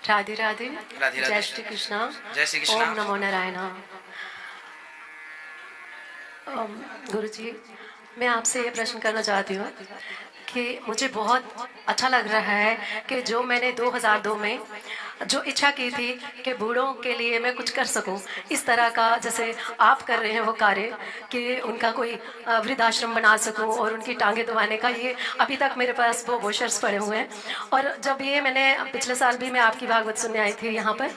राधे राधे। राधे जय राधे। श्री कृष्णा। जय श्री कृष्णा। ओम नमो नारायण। गुरु जी, मैं आपसे ये प्रश्न करना चाहती हूँ कि मुझे बहुत अच्छा लग रहा है कि जो मैंने 2002 में जो इच्छा की थी कि बूढ़ों के लिए मैं कुछ कर सकूं, इस तरह का जैसे आप कर रहे हैं वो कार्य कि उनका कोई वृद्धाश्रम बना सकूं और उनकी टांगें दबाने का, ये अभी तक मेरे पास वो वोशर्स पड़े हुए हैं। और जब ये मैंने पिछले साल भी मैं आपकी भागवत सुनने आई थी यहाँ पर,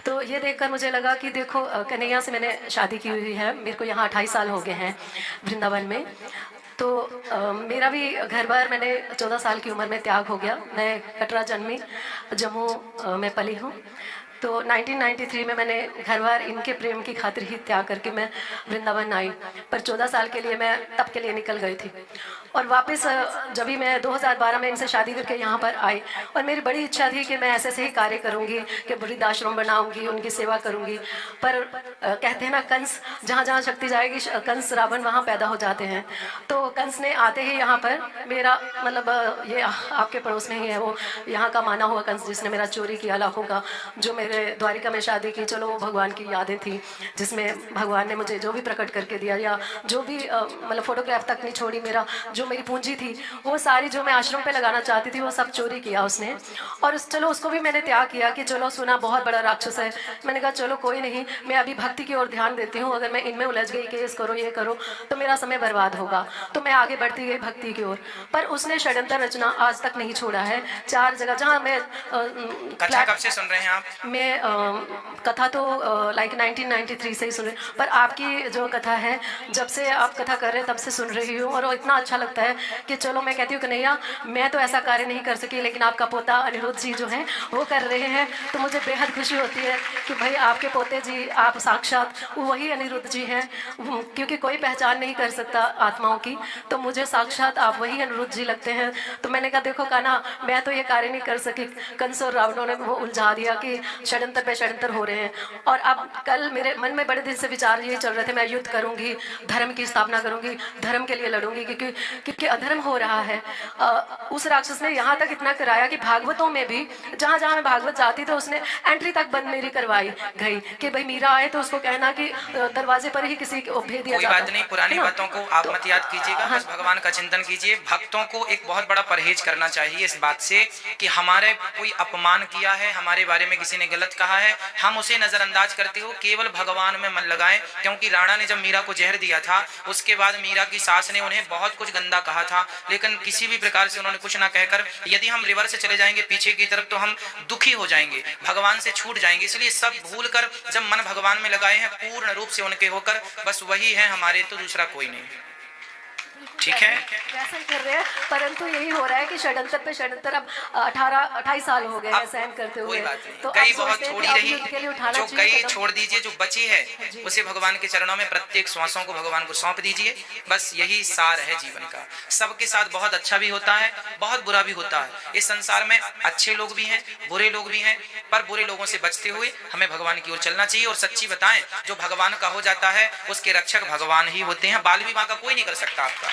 तो ये देखकर मुझे लगा कि देखो कन्हैया से मैंने शादी की हुई है, मेरे को यहाँ 28 साल हो गए हैं वृंदावन में। तो मेरा भी घर बार मैंने 14 साल की उम्र में त्याग हो गया। मैं कटरा जन्मी, जम्मू में पली हूँ। तो 1993 में मैंने घर बार इनके प्रेम की खातिर ही त्याग करके मैं वृंदावन आई। पर 14 साल के लिए मैं तब के लिए निकल गई थी। और वापस जब भी मैं 2012 में इनसे शादी करके यहाँ पर आई, और मेरी बड़ी इच्छा थी कि मैं ऐसे ऐसे ही कार्य करूँगी कि वृद्धाश्रम बनाऊँगी, उनकी सेवा करूँगी। पर कहते हैं ना, कंस जहाँ जहाँ शक्ति जाएगी कंस रावण वहाँ पैदा हो जाते हैं। तो कंस ने आते ही यहाँ पर मेरा मतलब ये आपके पड़ोस में ही है वो यहाँ का माना हुआ कंस, जिसने मेरा चोरी किया लाखों का, जो मेरे द्वारिका में शादी की। चलो वो भगवान की यादें थी जिसमें भगवान ने मुझे जो भी प्रकट करके दिया, या जो भी मतलब फोटोग्राफ तक नहीं छोड़ी, मेरा जो मेरी पूंजी थी वो सारी जो मैं आश्रम पे लगाना चाहती थी वो सब चोरी किया उसने। और चलो उसको भी मैंने त्याग किया कि चलो सुना बहुत बड़ा राक्षस है, मैंने कहा चलो कोई नहीं, मैं अभी भक्ति की ओर ध्यान देती हूँ। अगर मैं इनमें उलझ गई कि इस करो ये करो तो मेरा समय बर्बाद होगा, तो मैं आगे बढ़ती गई भक्ति की ओर। पर उसने षड्यंत्र रचना आज तक नहीं छोड़ा है। 4 जगह जहाँ मैं कथा कब से सुन रहे हैं आप? मैं कथा तो लाइक 1993 से ही सुन रही हूँ, पर आपकी जो कथा है जब से आप कथा कर रहे हैं तब से सुन रही हूँ। और वो इतना अच्छा लगता है कि चलो मैं कहती हूँ कन्हैया, मैं तो ऐसा कार्य नहीं कर सकी, लेकिन आपका पोता अनिरुद्ध जी जो हैं वो कर रहे हैं, तो मुझे बेहद खुशी होती है कि भाई आपके पोते जी, आप साक्षात वही अनिरुद्ध जी हैं। क्योंकि कोई पहचान नहीं कर सकता आत्माओं की, तो मुझे साक्षात आप वही अनिरुद्ध जी लगते हैं। तो मैंने कहा देखो कान्हा, मैं तो ये कार्य नहीं कर सकी, कंस और रावणों ने वो उलझा दिया कि षड्यंत्र पे षड्यंत्र हो रहे हैं। और अब कल मेरे मन में बड़े दिन से विचार ये चल रहे थे, मैं युद्ध करूंगी, धर्म की स्थापना करूंगी, धर्म के लिए लड़ूंगी, क्योंकि अधर्म हो रहा है। उस राक्षस ने यहाँ तक इतना कराया कि भागवतों में भी जहाँ जहाँ मैं भागवत जाती तो उसने एंट्री तक बंद मेरी करवाई गई कि भाई मीरा आए तो उसको कहना कि दरवाजे पर ही किसी को भेज दिया जाता। कोई बात नहीं, पुरानी बातों को आप मत याद कीजिएगा, बस भगवान का चिंतन कीजिए। भक्तों को एक बहुत बड़ा परहेज करना चाहिए इस बात से कि हमारे कोई अपमान किया है, हमारे बारे में किसी ने गलत कहा है, हम उसे नजरअंदाज करते हो, केवल भगवान में मन लगाएं। क्योंकि राणा ने जब मीरा को जहर दिया था, उसके बाद मीरा की सास ने उन्हें बहुत कुछ गंदा कहा था, लेकिन किसी भी प्रकार से उन्होंने कुछ ना कहकर, यदि हम रिवर्स चले जाएंगे पीछे की तरफ तो हम दुखी हो जाएंगे, भगवान से छूट जाएंगे। इसलिए सब भूल कर जब मन भगवान में लगाए हैं पूर्ण रूप से उनके होकर, बस वही है हमारे, तो दूसरा कोई नहीं। ठीक है, वैसा ही कर रहे हैं, परंतु यही हो रहा है कि षड्यंत्र पे षड्यंत्र अब 28 साल हो गए हैं सहन करते हुए। कोई बात नहीं, तो कई बहुत छोड़ी रही, जो कई छोड़ दीजिए, जो बची है जी। उसे भगवान के चरणों में प्रत्येक श्वासों को भगवान को सौंप दीजिए। बस यही सार है जीवन का। सबके साथ बहुत अच्छा भी होता है, बहुत बुरा भी होता है। इस संसार में अच्छे लोग भी हैं, बुरे लोग भी हैं, पर बुरे लोगों से बचते हुए हमें भगवान की ओर चलना चाहिए। और सच्ची बताएं, जो भगवान का हो जाता है उसके रक्षक भगवान ही होते हैं, बाल विवाह का कोई नहीं कर सकता आपका।